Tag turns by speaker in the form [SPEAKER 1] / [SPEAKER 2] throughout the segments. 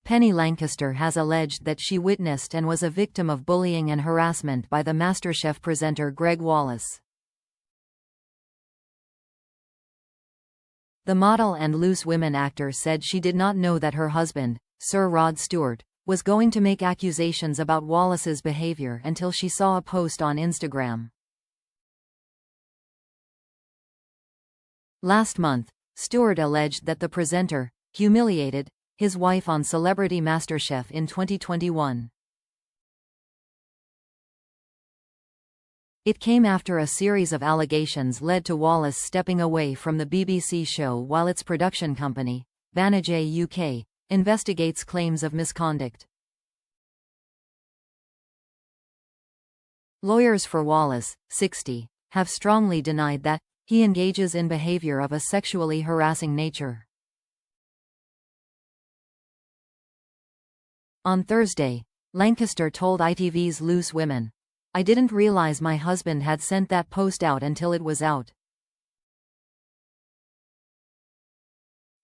[SPEAKER 1] Penny Lancaster has alleged that she witnessed and was a victim of bullying and harassment by the MasterChef presenter Gregg Wallace. The model and Loose Women actor said she did not know that her husband, Sir Rod Stewart, was going to make accusations about Wallace's behavior until she saw a post on Instagram. Last month, Stewart alleged that the presenter humiliated his wife on Celebrity MasterChef in 2021. It came after a series of allegations led to Wallace stepping away from the BBC show while its production company, Banijay UK, investigates claims of misconduct. Lawyers for Wallace, 60, have strongly denied that he engages in behavior of a sexually harassing nature. On Thursday, Lancaster told ITV's Loose Women, "I didn't realize my husband had sent that post out until it was out.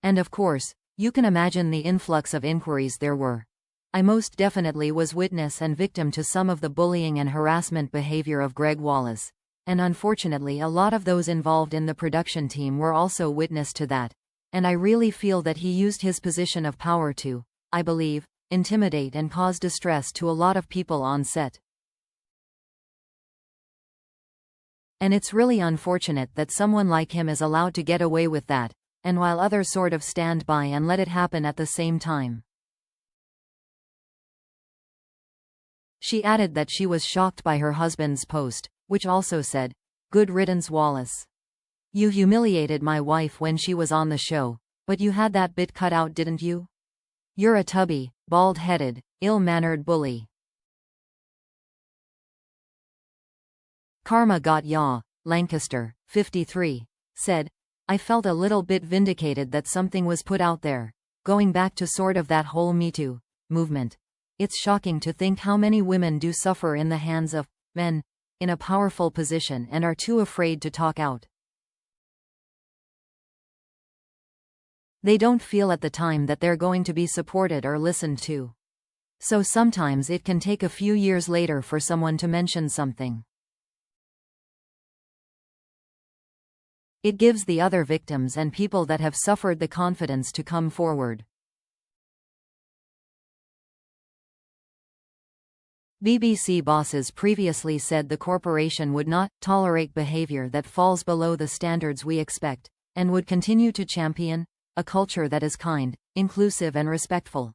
[SPEAKER 1] And of course, you can imagine the influx of inquiries there were. I most definitely was witness and victim to some of the bullying and harassment behavior of Gregg Wallace, and unfortunately a lot of those involved in the production team were also witness to that, and I really feel that he used his position of power to, I believe, intimidate and cause distress to a lot of people on set. And it's really unfortunate that someone like him is allowed to get away with that, and while others sort of stand by and let it happen at the same time." She added that she was shocked by her husband's post, which also said, "Good riddance, Wallace. You humiliated my wife when she was on the show, but you had that bit cut out, didn't you? You're a tubby, bald-headed, ill-mannered bully." Karma got ya, Lancaster, 53, said, "I felt a little bit vindicated that something was put out there, going back to sort of that whole Me Too movement. It's shocking to think how many women do suffer in the hands of men in a powerful position and are too afraid to talk out. They don't feel at the time that they're going to be supported or listened to. So sometimes it can take a few years later for someone to mention something. It gives the other victims and people that have suffered the confidence to come forward." BBC bosses previously said the corporation would not tolerate behavior that falls below the standards we expect, and would continue to champion a culture that is kind, inclusive and respectful.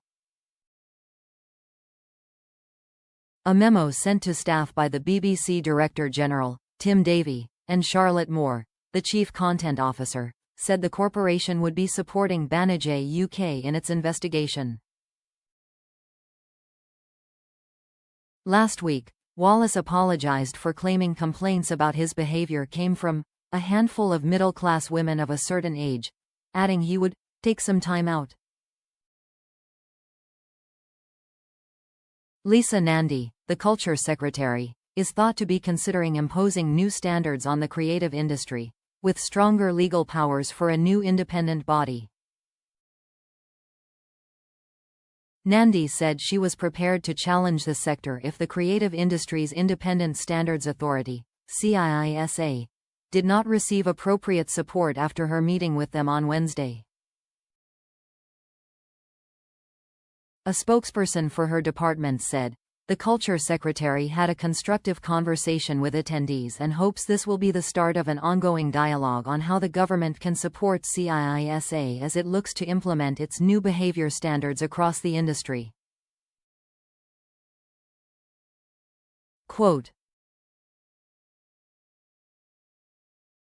[SPEAKER 1] A memo sent to staff by the BBC Director General, Tim Davie, and Charlotte Moore, the Chief Content Officer, said the corporation would be supporting Banijay UK in its investigation. Last week, Wallace apologized for claiming complaints about his behavior came from a handful of middle-class women of a certain age, adding he would take some time out. Lisa Nandy, the culture secretary, is thought to be considering imposing new standards on the creative industry, with stronger legal powers for a new independent body. Nandy said she was prepared to challenge the sector if the Creative Industries Independent Standards Authority, CIISA, did not receive appropriate support after her meeting with them on Wednesday. A spokesperson for her department said, "The culture secretary had a constructive conversation with attendees and hopes this will be the start of an ongoing dialogue on how the government can support CIISA as it looks to implement its new behavior standards across the industry." Quote,